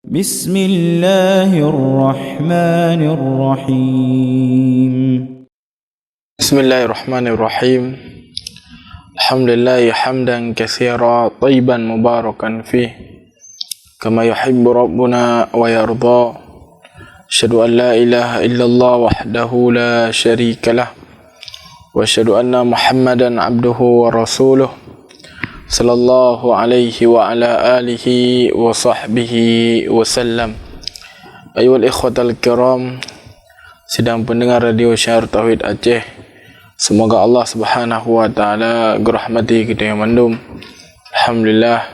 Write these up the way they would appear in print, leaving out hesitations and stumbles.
بسم الله الرحمن الرحيم بسم الله الرحمن الرحيم الحمد لله حمدا كثيرا طيبا مباركا فيه كما يحب ربنا ويرضى أشهد أن لا إله إلا الله وحده لا شريك له وأشهد أن محمدا عبده ورسوله صلى الله عليه وعلى آله وصحبه وسلم. أيها الإخوة الكرام, sedang pendengar radio Syiar Tauhid Aceh, semoga Allah Subhanahu wa taala gerahmati kita yang mandum. Alhamdulillah,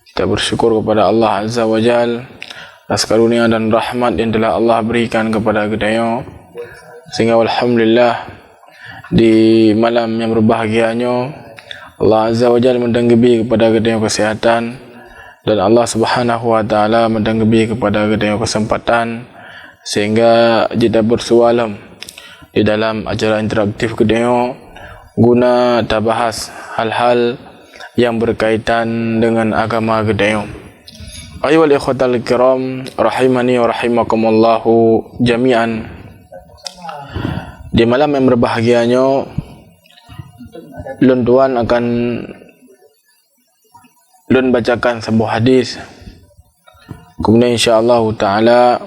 kita bersyukur kepada Allah Azza wa Jal atas karunia dan rahmat yang telah Allah berikan kepada kita, sehingga alhamdulillah di malam yang berbahagianya Allah Azza wa Jalla mendenggebi kepada kita kesehatan, dan Allah Subhanahu wa taala mendenggebi kepada kita kesempatan sehingga kita bersualam di dalam acara interaktif kita guna tabahas hal-hal yang berkaitan dengan agama kita. Ayyuhal ikhwatal kiram, rahimani wa rahimakumullahu jami'an. Di malam yang berbahagianya Lun Tuan akan Lun bacakan sebuah hadis, kemudian insyaAllah ta'ala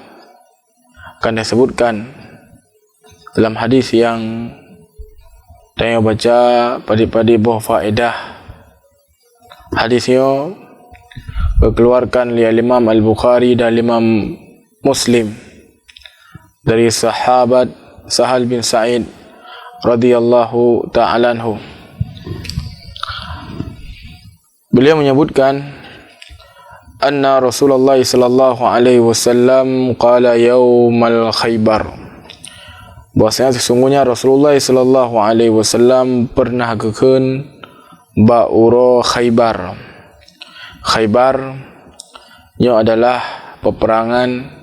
akan disebutkan dalam hadis yang saya baca padi-padi buah faedah. Hadisnya dikeluarkan oleh Imam Al-Bukhari dan Imam Muslim dari sahabat Sahal bin Sa'id radhiyallahu ta'ala anhu. Beliau menyebutkan anna Rasulullah sallallahu alaihi wasallam qala yaumal Khaybar, bahwasanya sesungguhnya Rasulullah sallallahu alaihi wasallam pernah kekeun bauro Khaybar. Khaybar nya adalah peperangan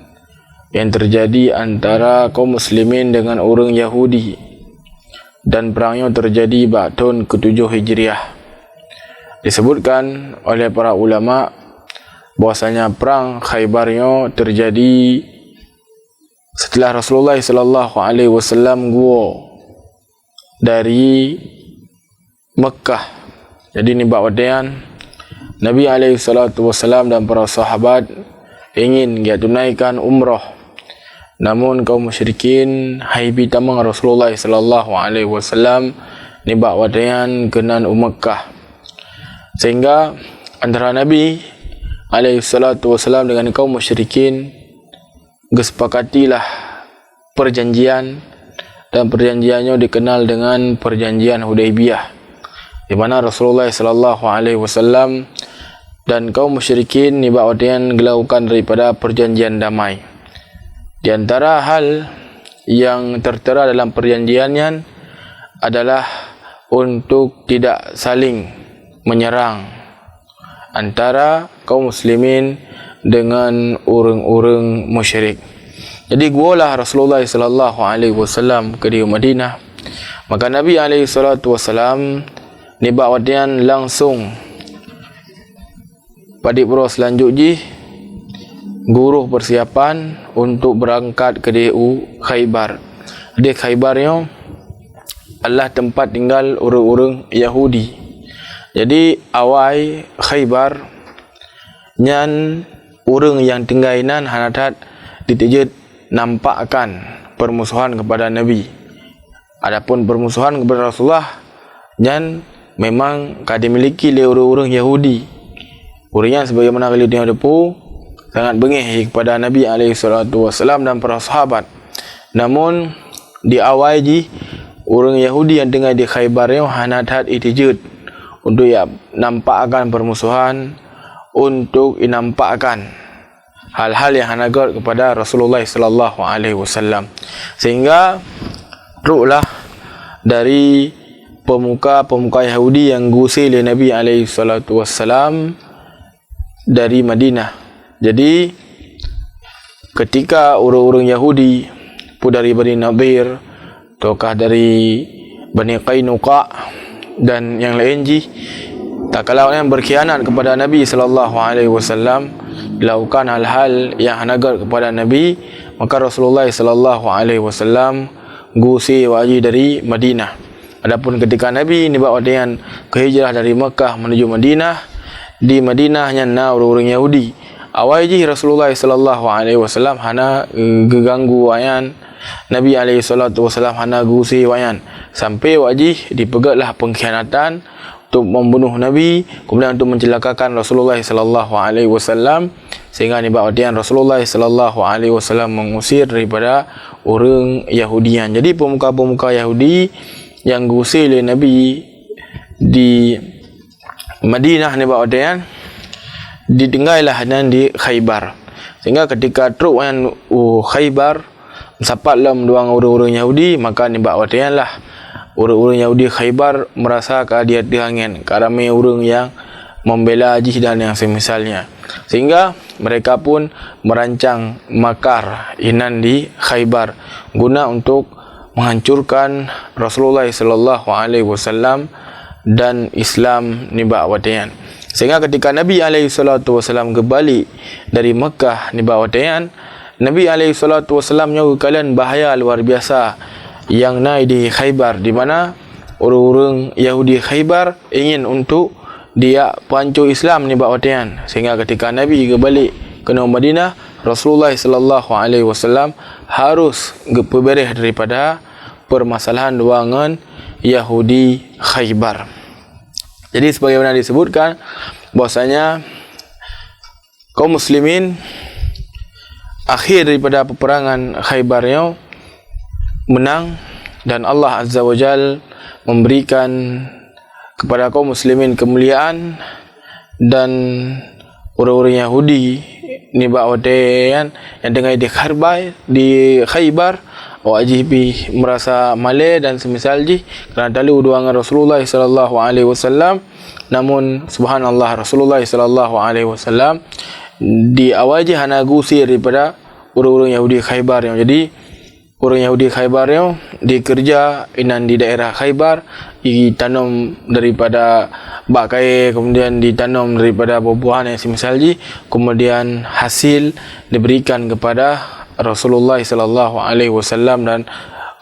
yang terjadi antara kaum muslimin dengan orang Yahudi, dan perangnya terjadi pada tahun ke-7 Hijriah. Disebutkan oleh para ulama bahwasanya perang Khaybarnya terjadi setelah Rasulullah sallallahu alaihi wasallam gua dari Mekah. Jadi ni bawadian Nabi alaihi salatu wasallam dan para sahabat ingin dia tunaikan umrah, namun kaum musyrikin haibi tamang Rasulullah sallallahu alaihi wasallam ni bawadian kenan Mekah, sehingga antara Nabi alaihi salatu wasallam dengan kaum musyrikin gesepakatilah perjanjian, dan perjanjiannya dikenal dengan perjanjian Hudaybiyah, di mana Rasulullah sallallahu alaihi wasallam dan kaum musyrikin nibawadan melakukan daripada perjanjian damai. Di antara hal yang tertera dalam perjanjiannya adalah untuk tidak saling menyerang antara kaum muslimin dengan orang-orang musyrik. Jadi gualah Rasulullah sallallahu alaihi wasallam ke di Madinah, maka Nabi alaihi salatu wasallam nibawadian langsung pada pro selanjutnya guru persiapan untuk berangkat ke DU Khaybar. Di Khaybarnya adalah tempat tinggal orang-orang Yahudi. Jadi awal Khaybar nyan orang yang tinggainan hanatat ditijut nampakkan permusuhan kepada Nabi. Adapun permusuhan kepada Rasulullah nyan memang dimiliki oleh orang-orang Yahudi. Orangnya sebagaimana kali dia depu sangat bengih kepada Nabi alaihi salatu wasallam dan para sahabat. Namun di awal ji orang Yahudi yang tinggal di Khaybar yang hanatat itijut untuk ya nampakkan permusuhan, untuk nampakkan hal-hal yang hanagat kepada Rasulullah sallallahu alaihi wasallam, sehingga ru'lah dari pemuka-pemuka Yahudi yang gusir oleh Nabi alaihi salatu wasallam dari Madinah. Jadi ketika orang-orang Yahudi dari Bani Nadir, ataukah dari Bani Qainuqa dan yang lain tak kalah yang berkhianat kepada Nabi sallallahu alaihi wasallam, dilakukan hal-hal yang hanagat kepada Nabi, maka Rasulullah sallallahu alaihi wasallam gusir wajib dari Madinah. Adapun ketika Nabi ni bawa dengan kehijrah dari Mekah menuju Madinah, di Madinah hanya orang-orang Yahudi. Awal je Rasulullah sallallahu alaihi wasallam hana geganggu wayan Nabi alaihi salatu wasallam hana gusir wayan sampai wajib dipegatlah pengkhianatan untuk membunuh Nabi, kemudian untuk mencelakakan Rasulullah sallallahu alaihi wasallam, sehingga ni bahagian Rasulullah sallallahu alaihi wasallam mengusir daripada orang Yahudian. Jadi pemuka-pemuka Yahudi yang gusir oleh Nabi di Madinah ni bahagian didengarlah dan di Khaybar. Sehingga ketika truk yang Khaybar sapatlah menduang orang-orang Yahudi, maka ni bahagian lah orang-orang Yahudi Khaybar merasa kehadiran ramai orang yang membela Haji dan yang semisalnya, sehingga mereka pun merancang makar inan di Khaybar guna untuk menghancurkan Rasulullah sallallahu alaihi wasallam dan Islam ni bawatian. Sehingga ketika Nabi alaihi salatu wasallam kembali dari Mekah ni bawatian, Nabi alaihi salatu wasallam nyawa kalian bahaya luar biasa yang naik di Khaybar, di mana orang-orang Yahudi Khaybar ingin untuk dia pancur Islam ni bawatian. Sehingga ketika Nabi kembali ke Madinah, Rasulullah sallallahu alaihi wasallam harus berberes daripada permasalahan duangan Yahudi Khaybar. Jadi sebagaimana disebutkan bahwasanya kaum muslimin akhir daripada peperangan Khaybar yang menang, dan Allah Azza wa Jal memberikan kepada kaum muslimin kemuliaan, dan orang-orang Yahudi ni bawatian yang dengar di Khaybar wajib merasa malu dan semisal ji kerana talu duangan Rasulullah sallallahu alaihi wasallam. Namun subhanallah, Rasulullah sallallahu alaihi wasallam di awal je hana gusir daripada orang-orang Yahudi Khaybar yang jadi orang Yahudi Khaybar yang dikerja inan di daerah Khaybar, ditanam daripada bakai, kemudian ditanam daripada buah-buahan yang semisal ji, kemudian hasil diberikan kepada Rasulullah sallallahu alaihi wasallam dan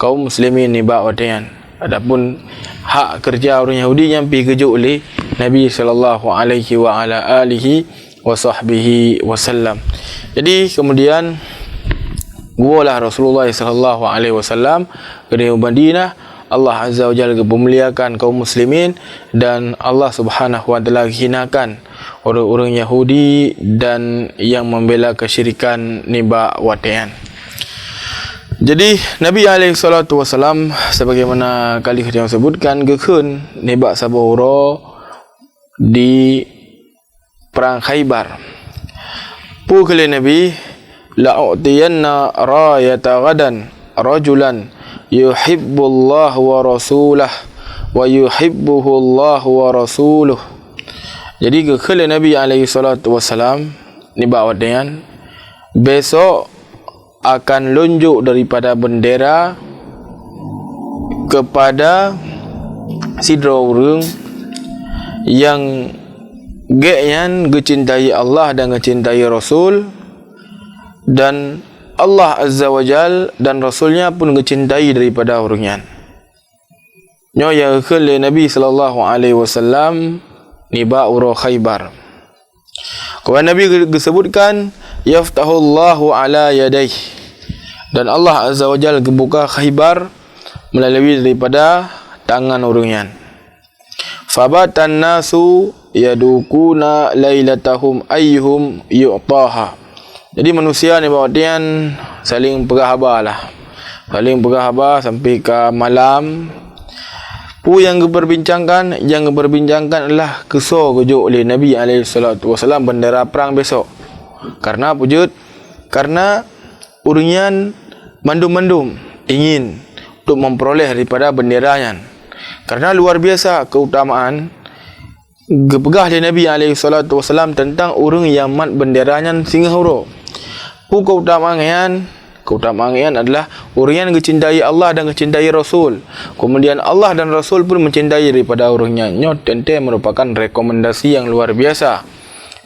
kaum muslimin ni bawatian. Adapun hak kerja orang Yahudi yang pergi kerja oleh Nabi sallallahu alaihi wa ala alihi wa sahbihi wasallam. Jadi kemudian gualah Rasulullah sallallahu alaihi wasallam ke Madinah. Allah Azza wa Jalla memuliakan kaum muslimin, dan Allah Subhanahu wa taala hinakan orang-orang Yahudi dan yang membela kesyirikan niba watian. Jadi Nabi alaihi salatu wasallam sebagaimana kali yang sebutkan gekun niba saboro di perang Khaybar. Pu kali Nabi la'utiyanna rayata gadan rajulan yuhibbullah wa rasulah wa yuhibbuhu Allah wa rasuluh. Jadi kekala Nabi alaihi salatu wasalam ni bawatian besok akan lunjuk daripada bendera kepada sidra orang yang geyan gecintai Allah dan gecintai Rasul, dan Allah Azza wa Jal dan Rasulnya pun mencintai daripada orangnya. Nyoya khale Nabi sallallahu alaihi wasallam ni ba'ura Khaybar. Kemudian Nabi disebutkan yaftahullahu ala yadayh, dan Allah Azza wa Jal buka Khaybar melalui daripada tangan orangnya. Fabatan nasu yadukuna lailatahum ayyuhum yu'taha. Jadi manusia ni bawatian saling pergahabar lah. Saling pergahabar sampai ke malam. Pu yang berbincangkan adalah kesor kejuk oleh Nabi SAW bendera perang besok. Karena pujud, karena uringan mandum-mandum ingin untuk memperoleh daripada benderanya. Karena luar biasa keutamaan gepegah oleh Nabi SAW tentang orang yang mat benderanya Singapura. Keutamaan adalah orang yang mencintai Allah dan mencintai Rasul. Kemudian Allah dan Rasul pun mencintai daripada orangnya. Nyot tentu merupakan rekomendasi yang luar biasa.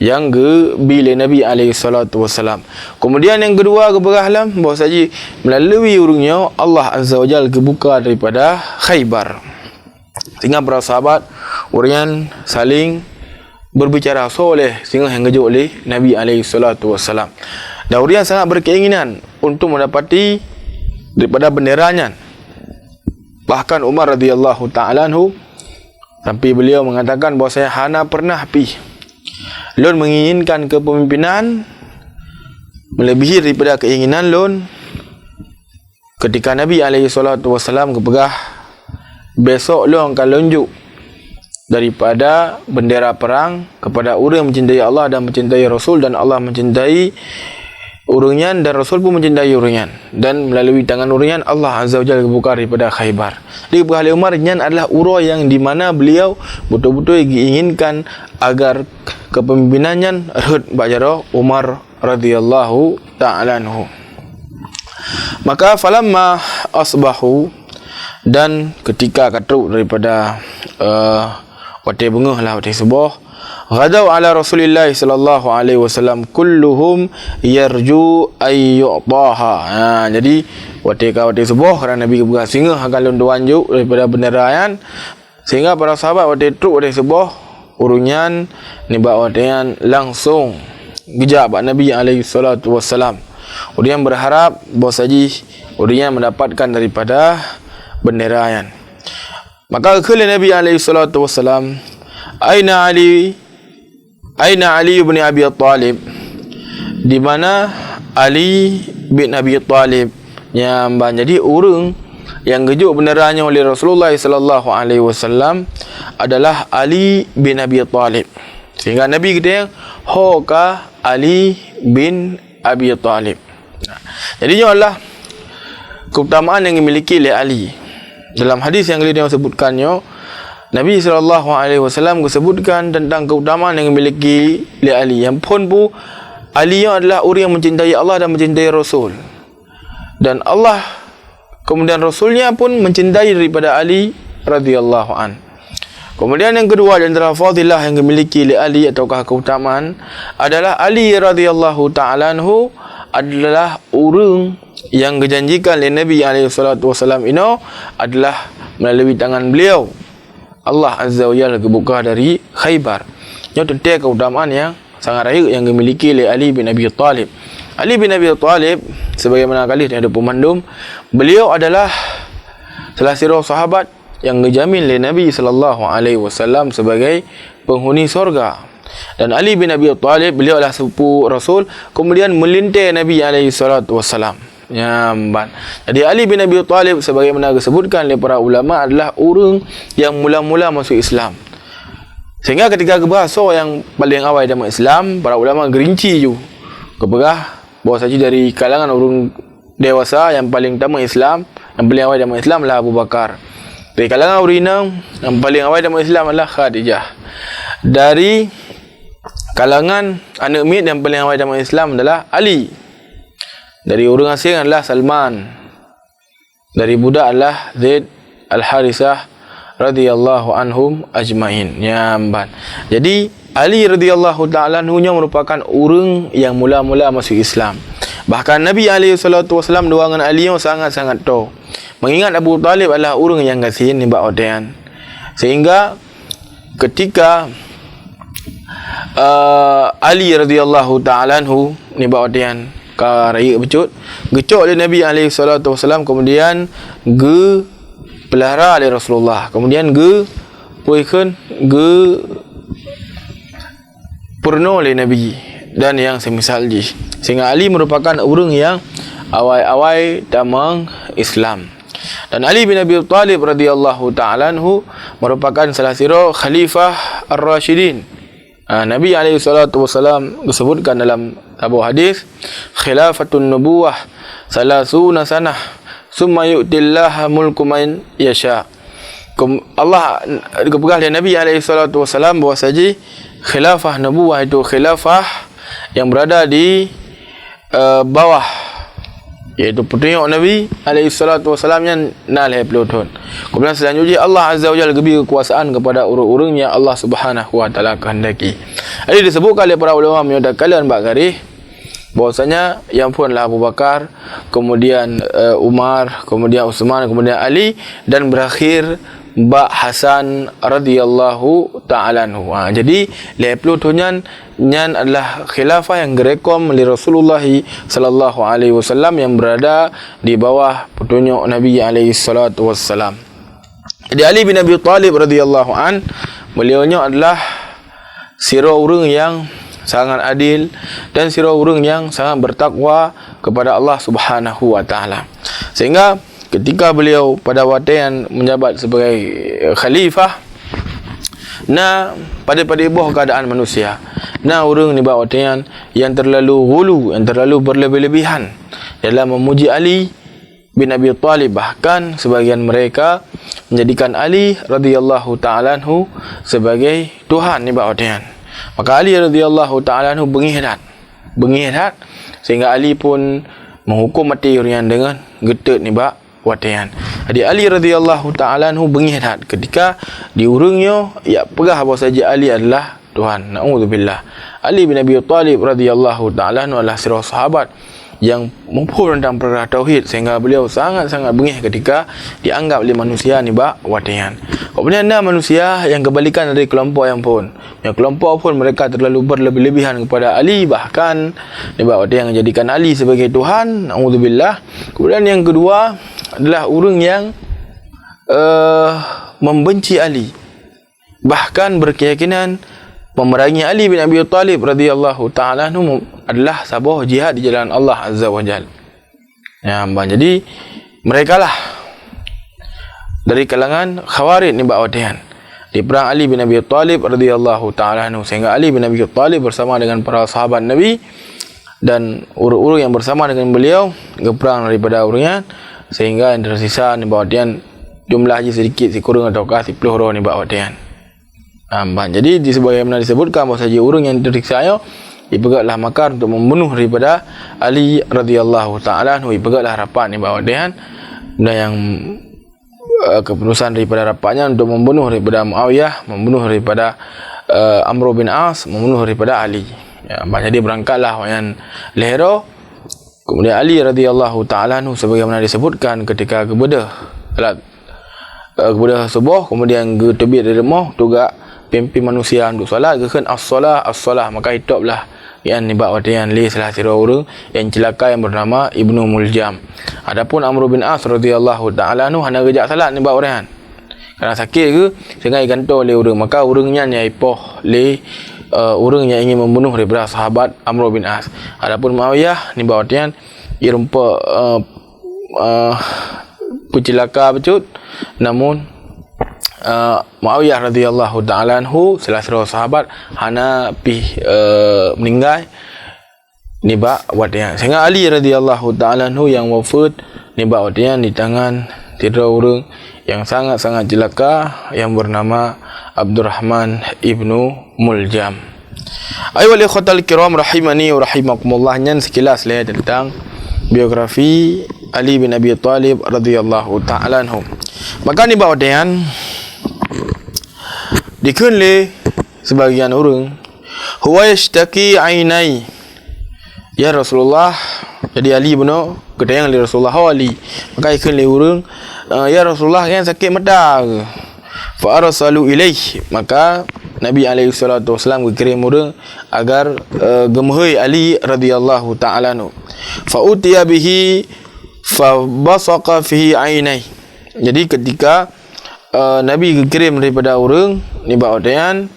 yang bila Nabi SAW. Kemudian yang kedua keberahlah bahawa saja melalui urungnya Allah Azza wa Jalla kebuka daripada Khaybar. Sehingga para sahabat orang saling berbicara soleh sehingga yang kejut oleh Nabi SAW. Dan orang sangat berkeinginan untuk mendapati daripada benderanya. Bahkan Umar radhiyallahu ta'ala anhu sampai beliau mengatakan bahawa saya hana pernah pergi Lon menginginkan kepemimpinan melebihi daripada keinginan Lon ketika Nabi SAW kepegah besok Lon akan lonjuk daripada bendera perang kepada orang yang mencintai Allah dan mencintai Rasul, dan Allah mencintai urungan dan Rasul pun mencintai urungan, dan melalui tangan urungan Allah Azza wa Jalla buka daripada Khaybar. Jadi Khalid Umar nyan adalah urah yang di mana beliau betul-betul diinginkan agar kepemimpinannya rehut bajaro Umar radhiyallahu ta'ala anhu. Maka falamma asbahu, dan ketika katruk daripada wate bengah lah wate subuh, ghadaw ala Rasulillah sallallahu alaihi wasallam kulluhum yarju ayyu'taha. Jadi wate subuh kerana Nabi kebuka singa akan londuanjuk daripada benderayan, sehingga para sahabat wate truk wate subuh urunyan ni bawatean langsung gejak Nabi alaihi salatu wasallam. Urunyan berharap bahawa saji urunyan mendapatkan daripada benderayan. Maka kala Nabi alaihi salatu wasallam, Aina Ali bin Abi Thalib, di mana Ali bin Abi Thalib yang jadi orang yang gejuk benderanya oleh Rasulullah sallallahu alaihi wasallam adalah Ali bin Abi Thalib. Sehingga Nabi kata hoka Ali bin Abi Thalib. Jadinya adalah keutamaan yang dimiliki oleh Ali. Dalam hadis yang beliau sebutkannya, Nabi SAW sebutkan tentang keutamaan yang dimiliki oleh Ali. Yang pun Ali adalah orang yang mencintai Allah dan mencintai Rasul. Dan Allah kemudian Rasulnya pun mencintai daripada Ali radhiyallahu an. Kemudian yang kedua di antara fadilah yang dimiliki oleh Ali ataukah keutamaan adalah Ali radhiyallahu ta'ala anhu adalah orang yang dijanjikan oleh Nabi SAW ini adalah melalui tangan beliau Allah Azza wa Jalla kebuka dari Khaybar. Ini tentang keutamaan yang sangat raya yang dimiliki oleh Ali bin Abi Thalib. Ali bin Abi Thalib sebagaimana kali ada pemandum, beliau adalah salah seorang sahabat yang dijamin oleh Nabi SAW sebagai penghuni surga. Dan Ali bin Abi Thalib beliau adalah sepupu Rasul, kemudian melintai Nabi SAW. Jadi Ali bin Abi Thalib sebagaimana disebutkan oleh para ulama adalah orang yang mula-mula masuk Islam. Sehingga ketika kebahasa yang paling awal dalam Islam, para ulama gerinci ju keberah bahawa saja dari kalangan orang dewasa yang paling utama Islam, yang paling awal dalam Islam adalah Abu Bakar. Dari kalangan orang yang paling awal dalam Islam adalah Khadijah. Dari kalangan anak mit yang paling awal dalam Islam adalah Ali. Dari orang asing adalah Salman. Dari budak adalah Zaid Al-Harisah radhiyallahu anhum ajmain. Jadi Ali radhiyallahu ta'ala anhu merupakan orang yang mula-mula masuk Islam. Bahkan Nabi SAW doangan Ali yang sangat-sangat tahu. Mengingat Abu Talib adalah orang yang kasihin ni ba'odean. Sehingga ketika Ali radhiyallahu ta'ala anhu ni ba'odean ka raya becut gecok oleh Nabi SAW, kemudian pelihara oleh Rasulullah, kemudian purno oleh Nabi dan yang semisal ji. Sehingga Ali merupakan orang yang awal-awal damang Islam. Dan Ali bin Abi Thalib radhiyallahu ta'ala anhu merupakan salah satu khalifah ar-Rashidin. Nabi SAW disebutkan dalam sebuah hadis, khilafatun nubuwah salasuna sanah summa yu'tillaha mulku man yasha. Allah kepegang dari Nabi SAW bahawa saja khilafah nubuwah itu khilafah yang berada di bawah iaitu petunjuk Nabi alaihi salatu wasalam yang nalih pelutun. Kemudian selanjutnya Allah Azza wa Jalla beri kekuasaan kepada orang-orang yang Allah Subhanahu wa taala kehendaki. Jadi disebutkan oleh para ulama menyatakan kalian bak garis bahwasanya yang punlah Abu Bakar, kemudian Umar, kemudian Utsman, kemudian Ali, dan berakhir Ba Hasan radhiyallahu ta'ala anhu. Jadi leplu tu nyan adalah khilafah yang direkom oleh Rasulullah sallallahu alaihi wasallam yang berada di bawah petunjuk Nabi alaihi salatu wassalam. Jadi Ali bin Abi Thalib radhiyallahu an, beliaunya adalah sira orang yang sangat adil dan sira orang yang sangat bertakwa kepada Allah Subhanahu wa taala. Sehingga ketika beliau pada waktu yang menjabat sebagai khalifah, pada bawah keadaan manusia, orang ni bawa waktu yang terlalu ghulu, yang terlalu berlebih-lebihan dalam memuji Ali bin Abi Thalib. Bahkan sebagian mereka menjadikan Ali radhiyallahu ta'ala anhu sebagai Tuhan ni bawa waktu. Maka Ali radhiyallahu ta'ala anhu bengihdat, sehingga Ali pun menghukum mati orang dengan getut ni bawa watian. Jadi Ali radhiyallahu ta'ala anhu bengihdat ketika diurungnya ya pegah bahawa saja Ali adalah Tuhan. Na'udzubillah. Ali bin Abi Thalib radhiyallahu ta'ala anhu adalah seorang sahabat yang mampu tentang perkara tauhid, sehingga beliau sangat-sangat bengih ketika dianggap oleh manusia ni bak watian. Kemudian ada manusia yang kebalikan dari kelompok yang kelompok pun mereka terlalu berlebih-lebihan kepada Ali, bahkan ni bak watian yang menjadikan Ali sebagai Tuhan. Na'udzubillah. Kemudian yang kedua adalah orang yang membenci Ali, bahkan berkeyakinan memerangi Ali bin Abi Thalib radhiyallahu ta'ala anhu adalah sebuah jihad di jalan Allah Azza wa Jalla. Ya, jadi mereka lah dari kalangan Khawarij ni bawadian di perang Ali bin Abi Thalib radhiyallahu ta'ala anhu, sehingga Ali bin Abi Thalib bersama dengan para sahabat Nabi dan urut-urut yang bersama dengan beliau berperang daripada orangnya, sehingga yang tersisa ni bawadian jumlah je sedikit, kurang ataukah 10 orang ni bawadian. Jadi sebagaimana disebutkan bahawa saja orang yang tersiksa dipegatlah makar untuk membunuh daripada Ali radhiyallahu ta'ala anhu. Dipegatlah rapat ni bahawa dia dan yang keputusan daripada rapatnya untuk membunuh daripada Muawiyah, membunuh daripada Amr bin As, membunuh daripada Ali. Jadi berangkatlah yang lehero. Kemudian Ali radhiyallahu ta'ala anhu sebagaimana disebutkan ketika kebedah subuh, kemudian terbit dari rumah tugak pimpin manusia untuk solat, kekan as-salah, maka hitoplah yang nibak wadian li salah sira orang yang celaka yang bernama Ibnu Muljam. Adapun Amr bin As radhiyallahu ta'ala anhu hana rejak salat nibak orang kerana sakit ke sehingga digantung oleh orang, maka orangnya nyai poh le orang yang ingin membunuh daripada sahabat Amr bin As. Adapun Muawiyah nibak wadian ia rumpa celaka becut, namun Muawiyah radhiyallahu ta'ala anhu salah seorang sahabat hana meninggal nibak wadian, sehingga Ali radhiyallahu ta'ala anhu yang wafat nibak wadian di tangan tiga orang yang sangat-sangat celaka yang bernama Abdurrahman ibnu Muljam. Ayyuhal ikhwatal kiram rahimani wa rahimakumullah, nyan sekilas lah tentang biografi Ali bin Abi Thalib radhiyallahu ta'ala anhu. Maka nibak wadian dikenli sebagian orang huwa yashtaki ainai, ya Rasulullah. Jadi Ali benar kedayang li Rasulullah Ali, maka dikenli orang ya Rasulullah kan sakit mata ke. Fa arsalu ilaih, maka Nabi alaihi salatu wasallam berkirim orang agar gemhoi Ali radhiyallahu ta'ala anhu. Fa utiya bihi fa basaqa fihi ainai. Jadi ketika Nabi kirim daripada orang ni bawadian,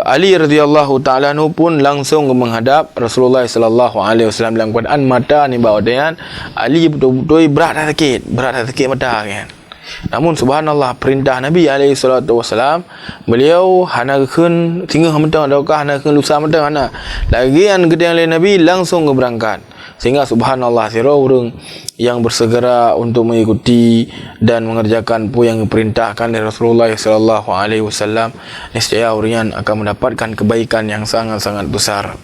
Ali radhiyallahu ta'ala anhu pun langsung menghadap Rasulullah sallallahu alaihi wasallam dalam keadaan mata ni bawadian Ali betul-betul berat sakit mata kan. Namun subhanallah, perintah Nabi alaihi salatu wasallam, beliau hana keun tinggal mentang ataukah hana keun lusa mentang hana lagi yang gedang oleh Nabi langsung berangkat, sehingga subhanallah sira orang yang bersegera untuk mengikuti dan mengerjakan apa yang diperintahkan oleh Rasulullah sallallahu alaihi wasallam, niscaya orang akan mendapatkan kebaikan yang sangat-sangat besar.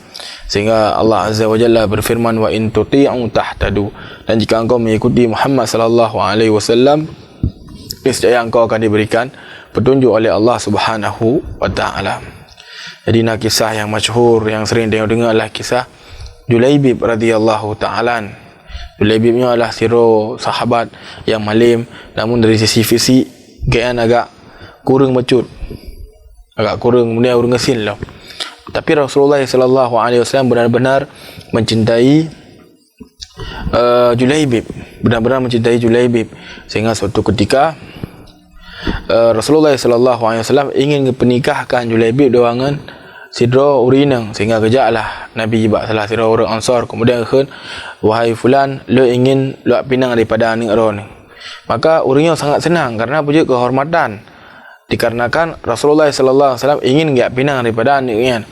Sehingga Allah Azza wa Jalla berfirman, wa in tuti'u tahtadu, dan jika engkau mengikuti Muhammad sallallahu alaihi wasallam, niscaya engkau akan diberikan petunjuk oleh Allah Subhanahu wa taala. Jadi nak kisah yang masyhur yang sering dengar adalah kisah Julaibib radhiyallahu taala. Julaibib ni adalah sahabat yang malim, namun dari sisi fisik keadaan agak kurang mecut, agak kurang, kemudian orang ngesin lah. Tapi Rasulullah sallallahu alaihi wasallam benar-benar mencintai Julaibib, benar-benar mencintai Julaibib, sehingga suatu ketika Rasulullah sallallahu alaihi wasallam ingin pernikahkan Julaibib dengan sidra urinang, sehingga kejaklah Nabi bak salah sidra orang Ansar, kemudian kata, wahai fulan, lu ingin lu pinang daripada anak ron. Maka uringnya sangat senang karena punya kehormatan, dikarenakan Rasulullah sallallahu alaihi wasallam ingin enggak pinang daripada anaknya.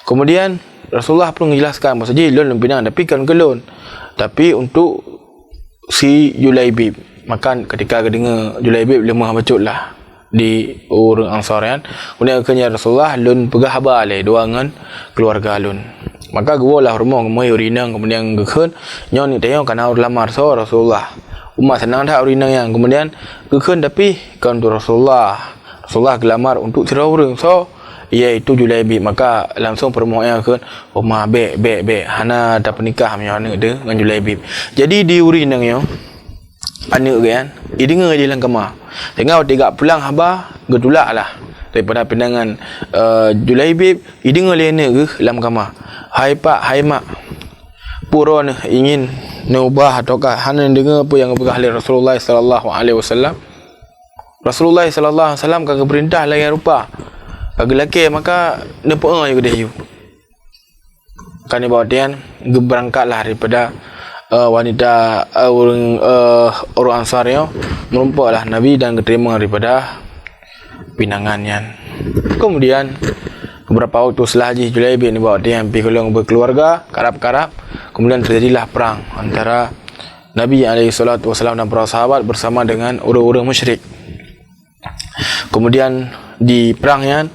Kemudian Rasulullah pun menjelaskan bahawa saja lon pinang, tapi kan kelon, tapi untuk si Julaibib. Maka ketika dengar Julaibib lemah bacotlah di orang Ansar kan. Kemudian akhirnya Rasulullah lun pegah habar le dua dengan keluarga lun. Maka gualah rumah kemai urinang, kemudian gekhen nyon ni tengok kana lamar so Rasulullah. Umat senang dah urinang yang, kemudian gekhen tapi kan tu Rasulullah gelamar untuk sira orang so iaitu Julaibib. Maka langsung permohonan ke Umar be hana dah pernikah menyana de dengan Julaibib. Jadi di urinang yo anak kan dengar dia dalam kamar, tengah tiga pulang habar gedulak lah daripada pinangan Julaibib. Dengar dia ke dalam kamar, hai pak, hai mak, puron ingin ubah ataukah hana dengar apa yang berkah oleh Rasulullah sallallahu alaihi wasallam. Rasulullah sallallahu alaihi wasallam kagak perintah lain rupa bagi lelaki, maka nepok je dia kan bawa dia berangkatlah daripada wanita orang Ansar yang merumpaklah Nabi dan keterima daripada pinangannya. Kemudian beberapa waktu setelah Haji Julaibib ni bawa dia pergi berkeluarga, karap-karap, kemudian terjadilah perang antara Nabi SAW dan para sahabat bersama dengan orang-orang musyrik. Kemudian di perangnya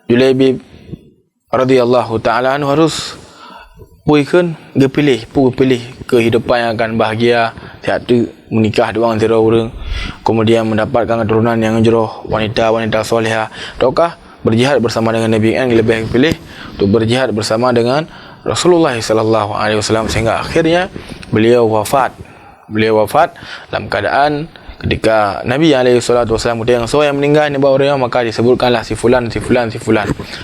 Julaibib radhiyallahu taala anhu harus pilih kehidupan yang akan bahagia, iaitu menikah dengan antara orang, kemudian mendapatkan keturunan yang jauh, wanita solehah, ataukah berjihad bersama dengan Nabi. Yang lebih pilih untuk berjihad bersama dengan Rasulullah sallallahu alaihi wasallam, sehingga akhirnya beliau wafat dalam keadaan ketika Nabi SAW kemudian yang meninggal ni bawa orang, maka disebutkanlah si fulan.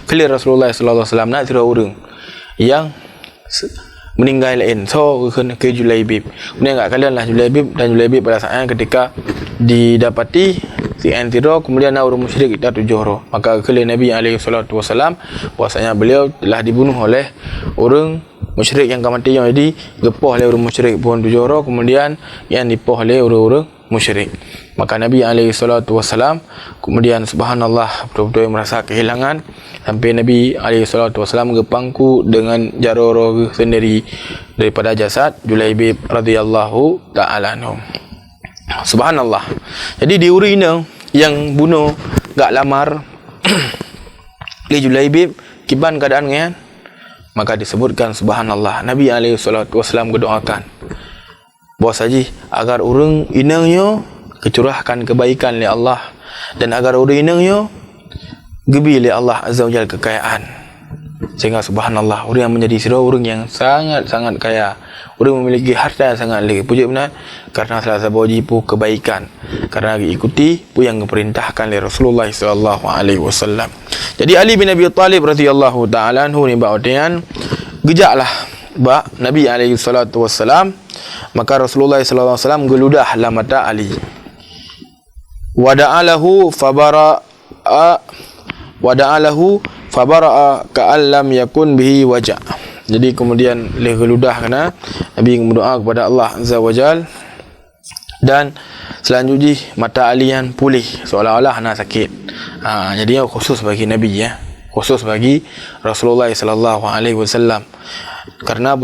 Kali Rasulullah SAW nak sira orang yang meninggal lain, so ke Julaibib. Kemudian enggak kalian lah Julaibib pada saat ketika didapati si antiro, kemudian orang musyrik kita 7 orang, maka kali Nabi SAW bahwasanya beliau telah dibunuh oleh orang musyrik yang mati, yang jadi gepoh oleh orang musyrik pun 7 orang, kemudian yang dipoh oleh orang-orang musyrik. Maka Nabi SAW kemudian subhanallah betul-betul merasa kehilangan, sampai Nabi SAW gepangku dengan jaroro sendiri daripada jasad Julaibib radhiyallahu ta'ala anhu. Subhanallah. Jadi di urina yang bunuh gak lamar li Julaibib kiban keadaannya, maka disebutkan subhanallah Nabi SAW berdoakan bahawa saja agar orang inangnya kecurahkan kebaikan oleh Allah, dan agar orang inangnya gebi oleh Allah Azza wa Jalla kekayaan, sehingga subhanallah orang yang menjadi sira orang yang sangat kaya, orang memiliki harta yang sangat lebih puji benar karena salah satu jipu kebaikan, karena ikuti pu yang diperintahkan oleh Rasulullah sallallahu alaihi wasallam. Jadi Ali bin Abi Thalib radhiyallahu taala anhu ni bautian gejaklah Nabi alaihi salatu wasallam, maka Rasulullah sallallahu alaihi wasallam geludahlah mata Ali. Wada'alahu fabara'a ka'allam yakun bihi wajah. Jadi kemudian geludah kena Nabi berdoa kepada Allah Azza wa Jal, dan selanjutnya mata Ali yang pulih seolah-olah nak sakit. Jadi khusus bagi Nabi khusus bagi Rasulullah sallallahu alaihi wasallam, karena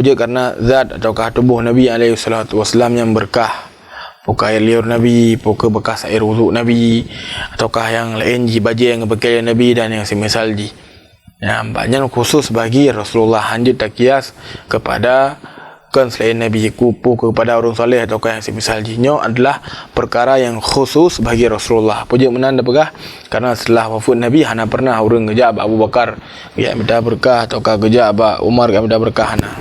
zat ataukah tubuh Nabi alaihi salatu wasallam yang berkah, bukan air liur Nabi, bukan bekas air wuduk Nabi, ataukah yang lain baju yang berbekal Nabi dan yang semisal ji. Ya, banyak khusus bagi Rasulullah, hanya tak kias kepada kan selain Nabi kupu kepada orang soleh atau yang semisal jinyo adalah perkara yang khusus bagi Rasulullah. Pujuk menanda pegah karena setelah wafat Nabi hana pernah orang ngejak Abu Bakar ya minta berkah atau ngejak Umar minta berkah hana.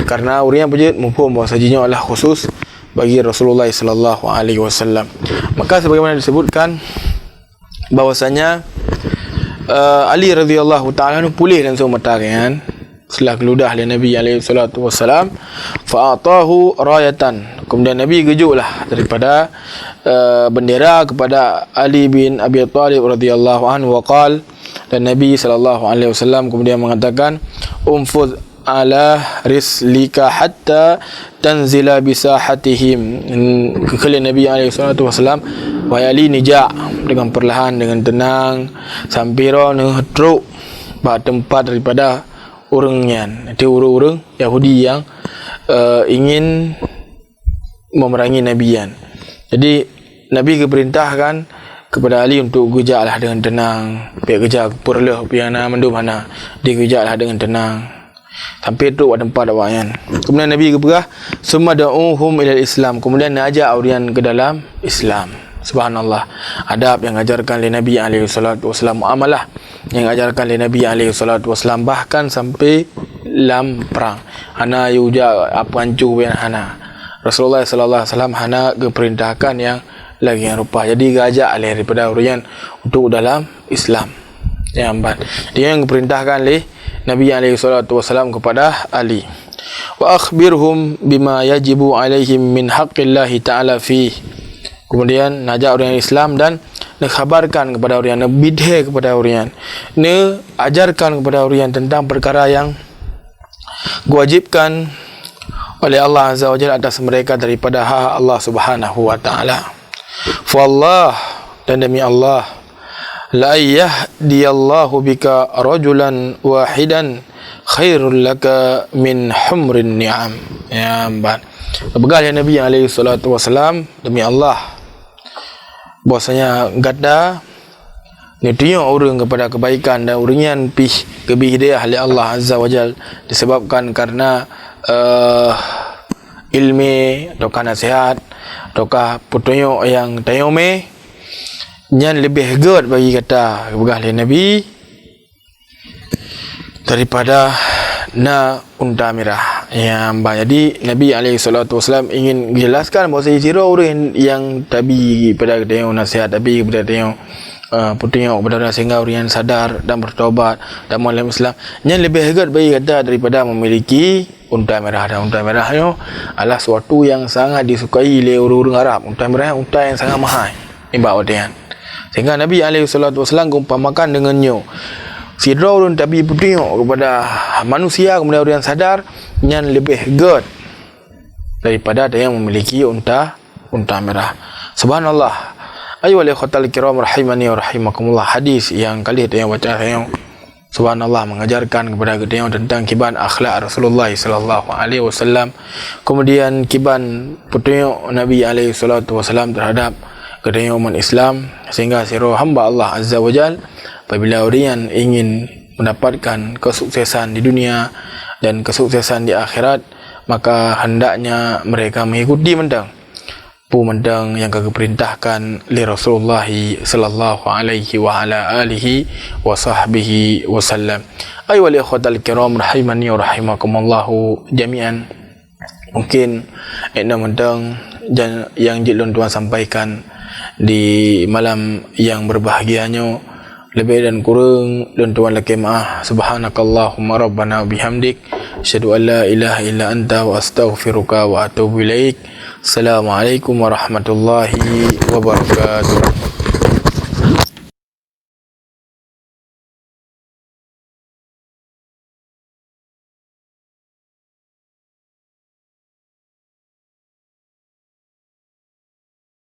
Karena orang yang pujuk mufhum bahawa jinyo adalah khusus bagi Rasulullah sallallahu alaihi wasallam. Maka sebagaimana disebutkan bahwasanya Ali radhiyallahu taala pulih dan semua matarian setelah keludah oleh Nabi alaihi salatu wassalam, fa'atahu rayatan, kemudian Nabi gejuklah daripada bendera kepada Ali bin Abi Thalib radhiyallahu anhu waqal, dan Nabi sallallahu alaihi wasallam kemudian mengatakan umfuz ala rislika hatta tanzila bisahatihim. Kekali Nabi alaihi salatu wassalam, wahai Ali, nijak dengan perlahan, dengan tenang sampai roh truk tempat daripada orangnya, itu orang-orang Yahudi yang ingin memerangi Nabian. Jadi Nabi keperintahkan kepada Ali untuk gejaklah dengan tenang, pihak gejak perlah piana mendum mana, dia gejaklah dengan tenang sampai tu ada tempat awaknya. Kemudian Nabi keperah summa da'uhum ila Islam, kemudian nak ajak orang ke dalam Islam. Subhanallah, adab yang ajarkan oleh Nabi alaihi salatu wasallam, muamalah yang ajarkan oleh Nabi alaihi salatu wasallam, bahkan sampai dalam perang hana yuja apa ancu ben hana. Rasulullah sallallahu alaihi wasallam hana keperintahkan yang lagi yang rupa. Jadi gajak alih daripada orang untuk dalam Islam. Yang empat, dia yang keperintahkan oleh Nabi alaihi salatu wasallam kepada Ali. Wa akhbirhum bima yajibu alaihim min haqqillahi ta'ala fi. Kemudian najak orang Islam dan nak khabarkan kepada orang, nak bidhe kepada orang, nak ajarkan kepada orang tentang perkara yang diwajibkan oleh Allah Azza wa Jalla atas mereka daripada hak Allah Subhanahu wa taala. Fa Allah, dan demi Allah, la yahdiyallahu bika rajulan wahidan khairul laka min humrin ni'am. Ya, begal ya Nabi alaihi salatu wasalam, demi Allah bahwasanya gada nitiyo orang kepada kebaikan dan orang yang lebih hidayah oleh Allah Azza wa Jal disebabkan karena ilmi ataukah nasihat ataukah petunjuk yang tayome yang lebih good bagi kata begal ya Nabi daripada na unta merah. Yang jadi Nabi alaihi salatu wasallam ingin menjelaskan bahawa ciri orang yang tabi pada dia nasihat, tabi kepada dia petunjuk kepada orang sehingga orang yang sadar dan bertaubat dan masuk Islam yang lebih hebat bagi kata daripada memiliki unta merah. Dan unta merah itu adalah suatu yang sangat disukai oleh orang-orang Arab. Unta merah unta yang sangat mahal ibarat dia. Sehingga Nabi alaihi salatu wasallam umpamakan dengannya sidra orang tapi petunjuk kepada manusia, kemudian orang yang sadar yang lebih good daripada ada yang memiliki unta merah. Subhanallah. Ayyuhal ikhwatal kiram rahimani wa rahimakumullah, hadis yang kali itu yang baca saya subhanallah mengajarkan kepada kita tentang kiban akhlak Rasulullah sallallahu alaihi wasallam, kemudian kiban petunjuk Nabi alaihi salatu wasallam terhadap kedaya umat Islam, sehingga sira hamba Allah Azza wa Jal apabila orang ingin mendapatkan kesuksesan di dunia dan kesuksesan di akhirat, maka hendaknya mereka mengikuti mendang yang keperintahkan li Rasulullah sallallahu alaihi wa ala alihi wa sahbihi wasallam. Ayyuhal ikhwatal kiram rahimani wa rahimakumullah jami'an. Mungkin ini mendang yang jilun tuan sampaikan di malam yang berbahagianya, lebih dan kurang dan tuan laki maaf. Subhanakallahumma rabbana bihamdik, asyhadu an la ilaha illa anta wa astaghfiruka wa atubu ilaik. Assalamualaikum warahmatullahi wabarakatuh.